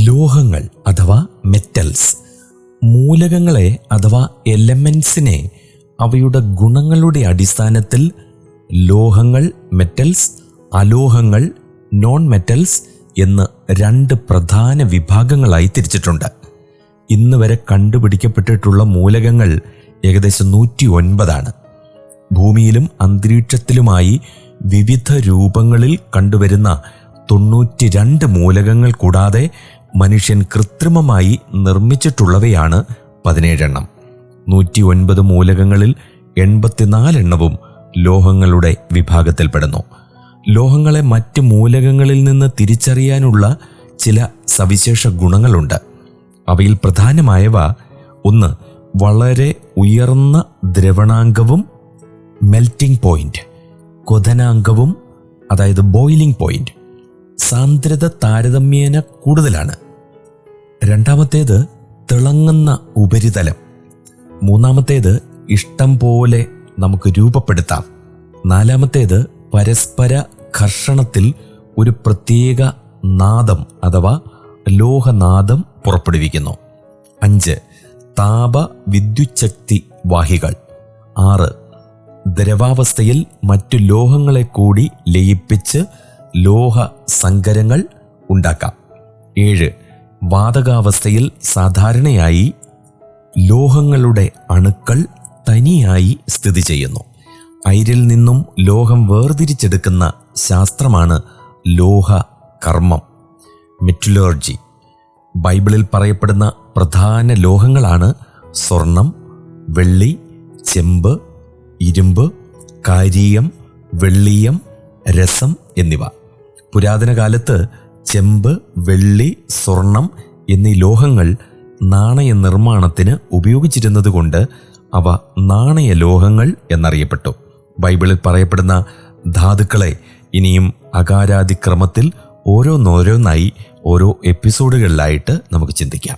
ലോഹങ്ങൾ അഥവാ മെറ്റൽസ് മൂലകങ്ങളെ അഥവാ എലമെൻസിനെ അവയുടെ ഗുണങ്ങളുടെ അടിസ്ഥാനത്തിൽ ലോഹങ്ങൾ മെറ്റൽസ്, അലോഹങ്ങൾ നോൺ മെറ്റൽസ് എന്ന് രണ്ട് പ്രധാന വിഭാഗങ്ങളായി തിരിച്ചിട്ടുണ്ട്. ഇന്ന് വരെ കണ്ടുപിടിക്കപ്പെട്ടിട്ടുള്ള മൂലകങ്ങൾ ഏകദേശം 109. ഭൂമിയിലും അന്തരീക്ഷത്തിലുമായി വിവിധ രൂപങ്ങളിൽ കണ്ടുവരുന്ന 92 മൂലകങ്ങൾ കൂടാതെ മനുഷ്യൻ കൃത്രിമമായി നിർമ്മിച്ചിട്ടുള്ളവയാണ് 17. 109 മൂലകങ്ങളിൽ 84 ലോഹങ്ങളുടെ വിഭാഗത്തിൽപ്പെടുന്നു. ലോഹങ്ങളെ മറ്റ് മൂലകങ്ങളിൽ നിന്ന് തിരിച്ചറിയാനുള്ള ചില സവിശേഷ ഗുണങ്ങളുണ്ട്. അവയിൽ പ്രധാനമായവ: 1. വളരെ ഉയർന്ന ദ്രവണാങ്കവും മെൽറ്റിംഗ് പോയിന്റ്, ക്വഥനാങ്കവും അതായത് ബോയിലിംഗ് പോയിന്റ്, സാന്ദ്രത താരതമ്യേന കൂടുതലാണ്. 2. തിളങ്ങുന്ന ഉപരിതലം. 3. ഇഷ്ടം പോലെ നമുക്ക് രൂപപ്പെടുത്താം. 4. പരസ്പര ഘർഷണത്തിൽ ഒരു പ്രത്യേക നാദം അഥവാ ലോഹനാദം പുറപ്പെടുവിക്കുന്നു. 5. താപ വിദ്യുച്ഛക്തി വാഹികൾ. 6. ദ്രവാവസ്ഥയിൽ മറ്റു ലോഹങ്ങളെ കൂടി ലയിപ്പിച്ച് ലോഹ സങ്കരങ്ങൾ ഉണ്ടാക്കാം. 7. വാതകാവസ്ഥയിൽ സാധാരണയായി ലോഹങ്ങളുടെ അണുക്കൾ തനിയായി സ്ഥിതി ചെയ്യുന്നു. അയിരിൽ നിന്നും ലോഹം വേർതിരിച്ചെടുക്കുന്ന ശാസ്ത്രമാണ് ലോഹ കർമ്മം, മെറ്റലർജി. ബൈബിളിൽ പറയപ്പെടുന്ന പ്രധാന ലോഹങ്ങളാണ് സ്വർണം, വെള്ളി, ചെമ്പ്, ഇരുമ്പ്, കാരീയം, വെള്ളീയം, രസം എന്നിവ. പുരാതന കാലത്ത് ചെമ്പ്, വെള്ളി, സ്വർണം എന്നീ ലോഹങ്ങൾ നാണയ നിർമ്മാണത്തിന് ഉപയോഗിച്ചിരുന്നതുകൊണ്ട് അവ നാണയ ലോഹങ്ങൾ എന്നറിയപ്പെട്ടു. ബൈബിളിൽ പറയപ്പെടുന്ന ധാതുക്കളെ ഇനിയും അകാരാദിക്രമത്തിൽ ഓരോന്നോരോന്നായി ഓരോ എപ്പിസോഡുകളിലായിട്ട് നമുക്ക് ചിന്തിക്കാം.